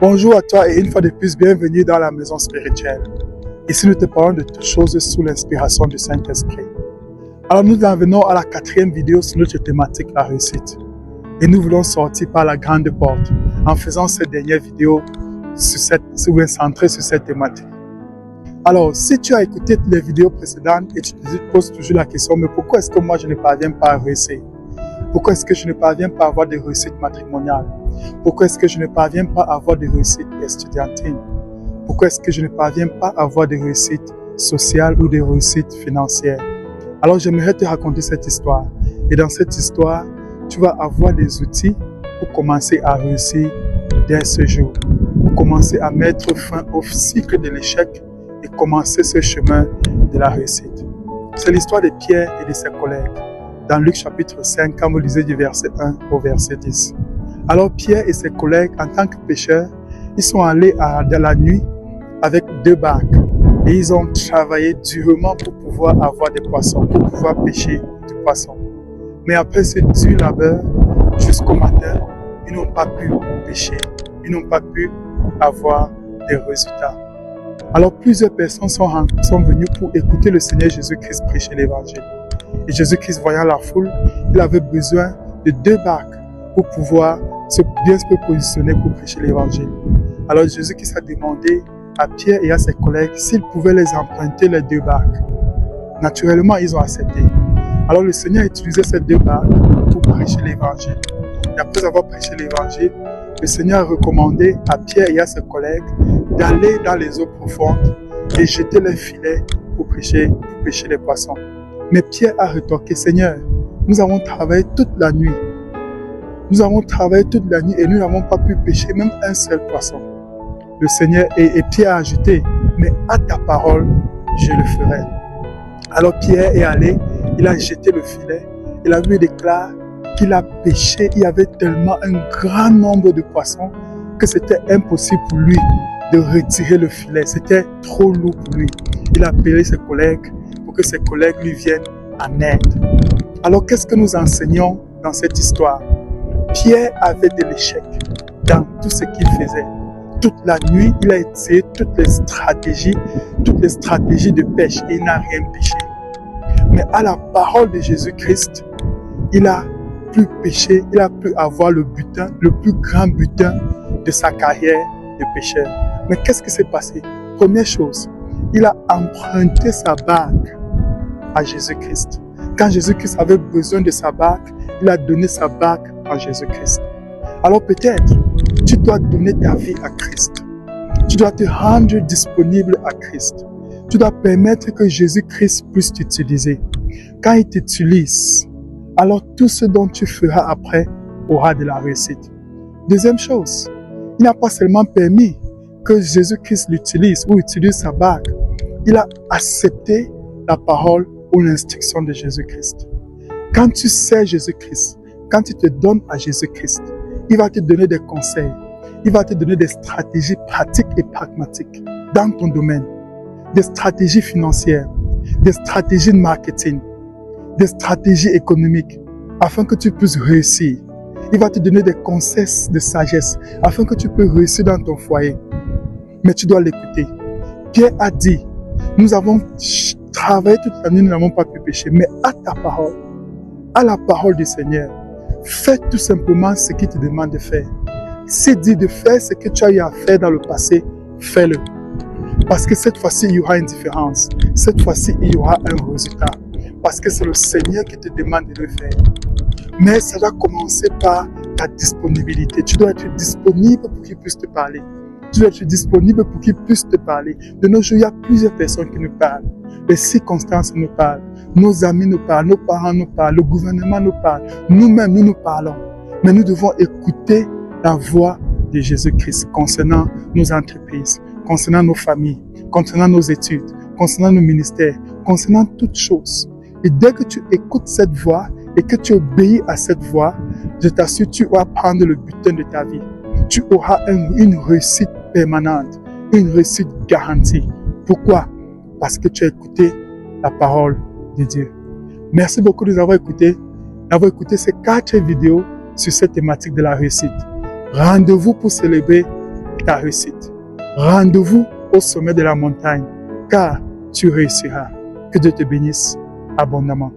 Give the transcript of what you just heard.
Bonjour à toi et une fois de plus, bienvenue dans la maison spirituelle. Ici, nous te parlons de toutes choses sous l'inspiration du Saint-Esprit. Alors, nous en venons à la 4e vidéo sur notre thématique, la réussite. Et nous voulons sortir par la grande porte en faisant cette dernière vidéo centrée sur cette thématique. Alors, si tu as écouté les vidéos précédentes et tu te poses toujours la question, mais pourquoi est-ce que moi je ne parviens pas à réussir? Pourquoi est-ce que je ne parviens pas à avoir des réussites matrimoniales? Pourquoi est-ce que je ne parviens pas à avoir des réussites estudiantines? Pourquoi est-ce que je ne parviens pas à avoir des réussites sociales ou des réussites financières? Alors j'aimerais te raconter cette histoire. Et dans cette histoire, tu vas avoir des outils pour commencer à réussir dès ce jour. Pour commencer à mettre fin au cycle de l'échec et commencer ce chemin de la réussite. C'est l'histoire de Pierre et de ses collègues. Dans Luc chapitre 5, quand vous lisez du verset 1 au verset 10. Alors Pierre et ses collègues, en tant que pêcheurs, ils sont allés dans la nuit avec 2 barques et ils ont travaillé durement pour pouvoir avoir des poissons, pour pouvoir pêcher du poisson. Mais après ce dur labeur, jusqu'au matin, ils n'ont pas pu pêcher, ils n'ont pas pu avoir des résultats. Alors plusieurs personnes sont venues pour écouter le Seigneur Jésus-Christ prêcher l'évangile. Et Jésus-Christ, voyant la foule, il avait besoin de 2 barques pour pouvoir bien se positionner pour prêcher l'évangile. Alors Jésus-Christ a demandé à Pierre et à ses collègues s'ils pouvaient les emprunter les 2 barques. Naturellement, ils ont accepté. Alors le Seigneur a utilisé ces 2 barques pour prêcher l'évangile. Et après avoir prêché l'évangile, le Seigneur a recommandé à Pierre et à ses collègues d'aller dans les eaux profondes et jeter les filets pour pêcher les poissons. Mais Pierre a rétorqué, Seigneur, nous avons travaillé toute la nuit. Nous avons travaillé toute la nuit et nous n'avons pas pu pêcher même un seul poisson. Le Seigneur et Pierre a ajouté, mais à ta parole, je le ferai. Alors Pierre est allé, il a jeté le filet et la Bible déclare qu'il a pêché. Il y avait tellement un grand nombre de poissons que c'était impossible pour lui de retirer le filet. C'était trop lourd pour lui. Il a appelé ses collègues pour que ses collègues lui viennent en aide. Alors qu'est-ce que nous enseignons dans cette histoire? Pierre avait de l'échec dans tout ce qu'il faisait. Toute la nuit, il a essayé toutes les stratégies de pêche et il n'a rien pêché. Mais à la parole de Jésus-Christ, il a pu pêcher, il a pu avoir le butin, le plus grand butin de sa carrière de pêcheur. Mais qu'est-ce qui s'est passé? Première chose, il a emprunté sa barque à Jésus-Christ. Quand Jésus-Christ avait besoin de sa barque, il a donné sa barque à Jésus-Christ. Alors peut-être, tu dois donner ta vie à Christ. Tu dois te rendre disponible à Christ. Tu dois permettre que Jésus-Christ puisse t'utiliser. Quand il t'utilise, alors tout ce dont tu feras après aura de la réussite. Deuxième chose, il n'a pas seulement permis que Jésus-Christ l'utilise ou utilise sa barque. Il a accepté la parole ou l'instruction de Jésus-Christ. Quand tu sais Jésus-Christ, quand tu te donnes à Jésus-Christ, il va te donner des conseils. Il va te donner des stratégies pratiques et pragmatiques dans ton domaine. Des stratégies financières, des stratégies de marketing, des stratégies économiques, afin que tu puisses réussir. Il va te donner des conseils de sagesse, afin que tu puisses réussir dans ton foyer. Mais tu dois l'écouter. Pierre a dit, nous avons travaillé toute la nuit, nous n'avons pas pu pêcher, mais à ta parole, à la parole du Seigneur, fais tout simplement ce qu'il te demande de faire. S'il dit de faire ce que tu as eu à faire dans le passé, fais-le. Parce que cette fois-ci, il y aura une différence. Cette fois-ci, il y aura un résultat. Parce que c'est le Seigneur qui te demande de le faire. Mais ça doit commencer par ta disponibilité. Tu dois être disponible pour qu'il puisse te parler. Tu dois être disponible pour qu'il puisse te parler. De nos jours, il y a plusieurs personnes qui nous parlent. Les circonstances nous parlent. Nos amis nous parlent. Nos parents nous parlent. Le gouvernement nous parle. Nous-mêmes, nous parlons. Mais nous devons écouter la voix de Jésus-Christ concernant nos entreprises, concernant nos familles, concernant nos études, concernant nos ministères, concernant toutes choses. Et dès que tu écoutes cette voix et que tu obéis à cette voix, je t'assure, tu vas prendre le butin de ta vie. Tu auras une réussite permanente, une réussite garantie. Pourquoi? Parce que tu as écouté la parole de Dieu. Merci beaucoup de nous avoir écoutés, ces 4 vidéos sur cette thématique de la réussite. Rendez-vous pour célébrer ta réussite. Rendez-vous au sommet de la montagne, car tu réussiras. Que Dieu te bénisse abondamment.